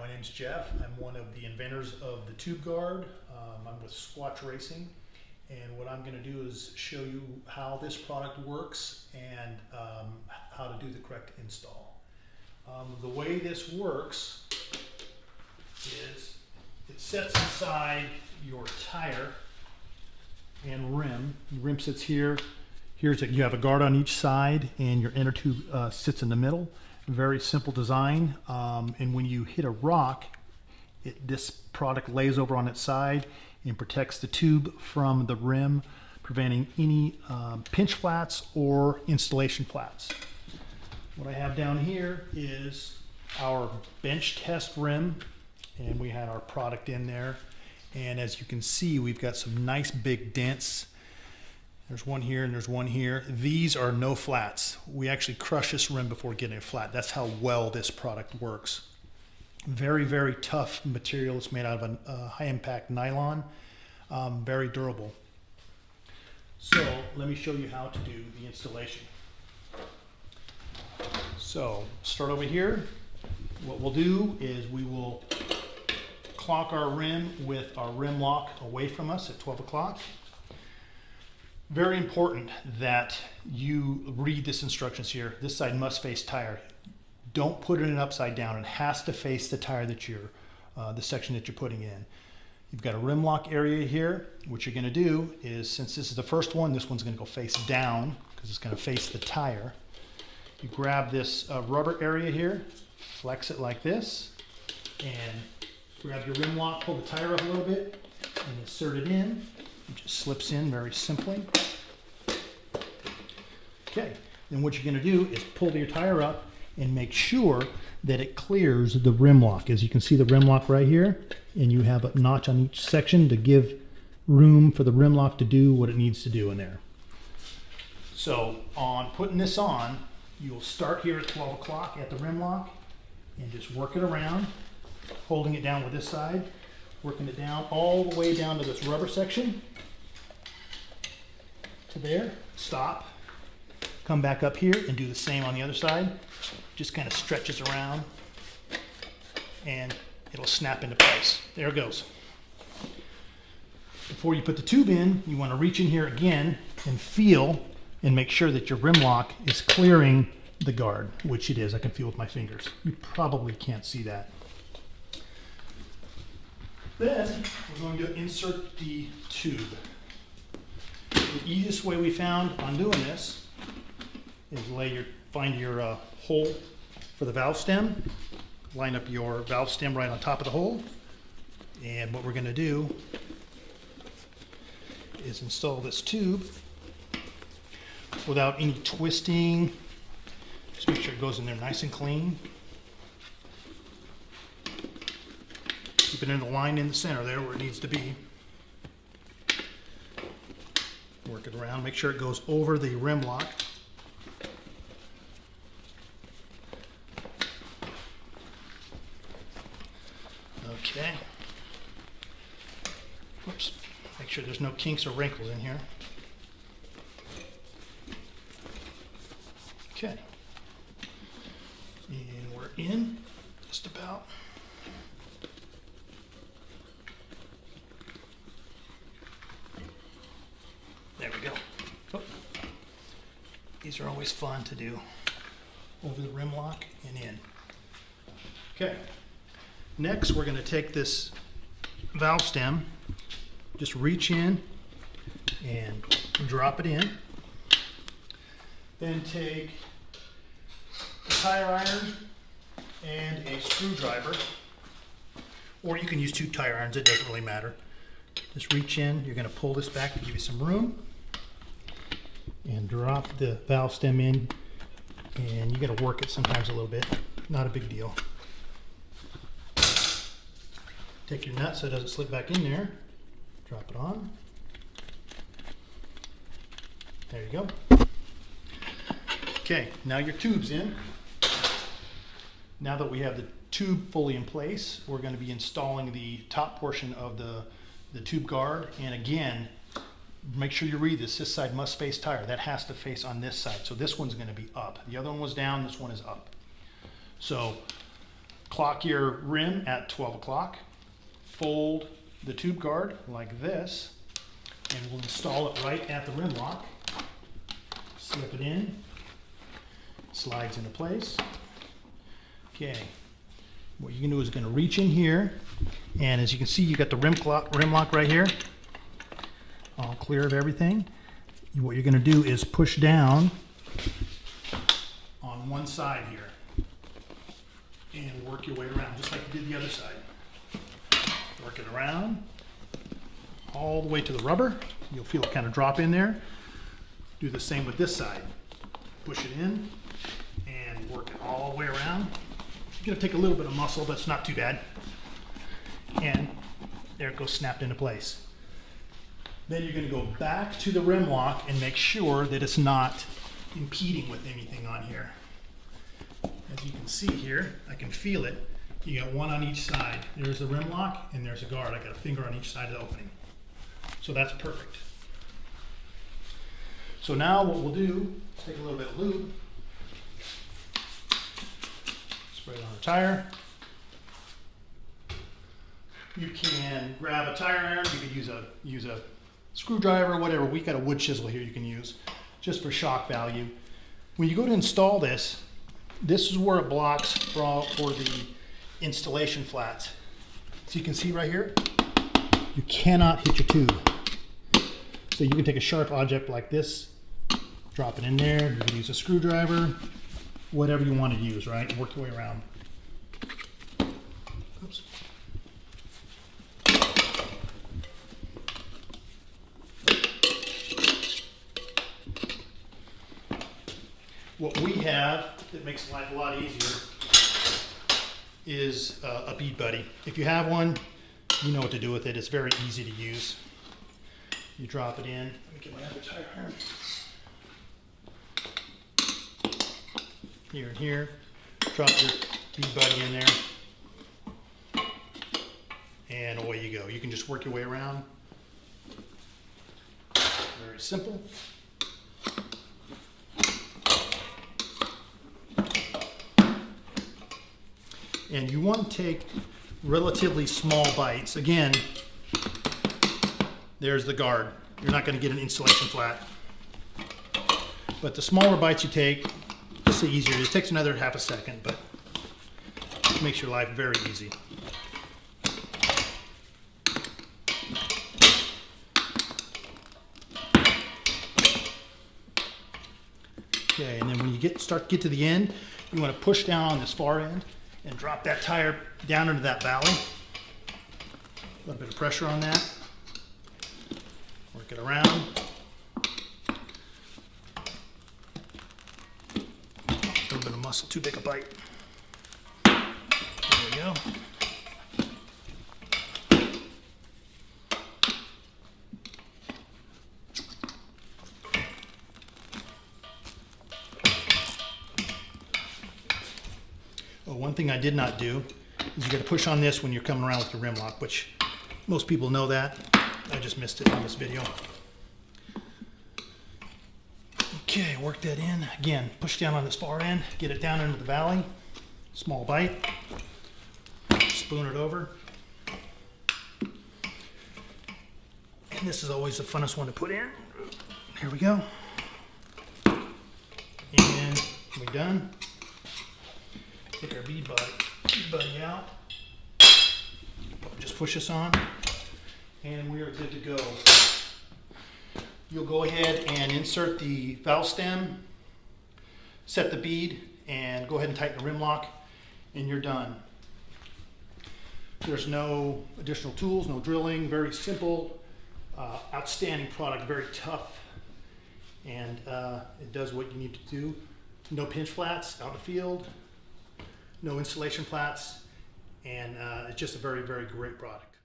name's Jeff. I'm one of the inventors of the tube guard. I'm with Squatch Racing, and what I'm going to do is show you how this product works and how to do the correct install. The way this works is it sets inside your tire and rim. The rim sits here. You have a guard on each side, and your inner tube sits in the middle. Very simple design, and when you hit a rock, this product lays over on its side and protects the tube from the rim, preventing any pinch flats or installation flats. What I have down here is our bench test rim, and we had our product in there, and as you can see, we've got some nice big dents. There's one here and there's one here. These are no flats. We actually crush this rim before getting it flat. That's how well this product works. Very, very tough material. It's made out of a high impact nylon. Very durable. So let me show you how to do the installation. So start over here. What we'll do is we will clock our rim with our rim lock away from us at 12 o'clock. Very important that you read this instructions here. This side must face tire. Don't put it in upside down. It has to face the tire that you're, the section that you're putting in. You've got a rim lock area here. What you're gonna do is, since this is the first one, this one's gonna go face down because it's gonna face the tire. You grab this rubber area here, flex it like this, and grab your rim lock, pull the tire up a little bit, and insert it in. It just slips in very simply. Okay, then what you're going to do is pull your tire up and make sure that it clears the rim lock. As you can see the rim lock right here, and you have a notch on each section to give room for the rim lock to do what it needs to do in there. So on putting this on, you'll start here at 12 o'clock at the rim lock and just work it around, holding it down with this side, working it down all the way down to this rubber section, to there, stop, come back up here and do the same on the other side. Just kind of stretches around and it'll snap into place. There it goes. Before you put the tube in, you want to reach in here again and feel and make sure that your rim lock is clearing the guard, which it is. I can feel with my fingers. You probably can't see that. Then we're going to insert the tube. The easiest way we found on doing this is find your hole for the valve stem, line up your valve stem right on top of the hole, and what we're going to do is install this tube without any twisting. Just make sure it goes in there nice and clean. Keep it in a line in the center there where it needs to be. Work it around, make sure it goes over the rim lock. Okay. Whoops. Make sure there's no kinks or wrinkles in here. Okay. And we're in just about. There we go. Oh. These are always fun to do. Over the rim lock and in. Okay. Next, we're going to take this valve stem, just reach in and drop it in. Then take a tire iron and a screwdriver, or you can use 2 tire irons, it doesn't really matter. Just reach in, you're going to pull this back to give you some room, and drop the valve stem in, and you got to work it sometimes a little bit, not a big deal. Take your nut so it doesn't slip back in there, drop it on. There you go. Okay, now your tube's in. Now that we have the tube fully in place, we're going to be installing the top portion of the tube guard. And again, make sure you read this. This side must face tire. That has to face on this side. So this one's going to be up. The other one was down. This one is up. So clock your rim at 12 o'clock, fold the tube guard like this, and we'll install it right at the rim lock. Slip it in, slides into place. Okay, what you're gonna do is gonna reach in here, and as you can see, you got the rim lock right here, all clear of everything. What you're gonna do is push down on one side here and work your way around, just like you did the other side. Work it around all the way to the rubber. You'll feel it kind of drop in there. Do the same with this side. Push it in and work it all the way around. It's gonna take a little bit of muscle, but it's not too bad. And there it goes, snapped into place. Then you're gonna go back to the rim lock and make sure that it's not impeding with anything on here. As you can see here, I can feel it. You got one on each side. There's the rim lock and there's a guard. I got a finger on each side of the opening. So that's perfect. So now what we'll do is take a little bit of lube, spray it on the tire. You can grab a tire iron. You could use a screwdriver, whatever. We got a wood chisel here you can use just for shock value. When you go to install this, this is where it blocks for the installation flats. So you can see right here, you cannot hit your tube. So you can take a sharp object like this, drop it in there. You can use a screwdriver, whatever you want to use, right? Work your way around. Oops. What we have that makes life a lot easier is a bead buddy. If you have one, you know what to do with it. It's very easy to use. You drop it in. Let me get my other tire iron. Here and here. Drop your bead buddy in there. And away you go. You can just work your way around. Very simple. And you want to take relatively small bites. Again, there's the guard. You're not going to get an installation flat. But the smaller bites you take, it's easier. It takes another half a second, but it makes your life very easy. Okay, and then when you start to get to the end, you want to push down on this far end and drop that tire down into that valley. A little bit of pressure on that. Work it around. A little bit of muscle, too big a bite. There we go. Oh, one thing I did not do is you got to push on this when you're coming around with the rim lock, which most people know that. I just missed it in this video. Okay, work that in. Again, push down on this far end, get it down into the valley. Small bite. Spoon it over. And this is always the funnest one to put in. Here we go. And we're done. Take our bead buddy out. Just push this on, and we are good to go. You'll go ahead and insert the valve stem, set the bead, and go ahead and tighten the rim lock, and you're done. There's no additional tools, no drilling, very simple, outstanding product, very tough, and it does what you need to do. No pinch flats out in the field, no installation flats, and it's just a very, very great product.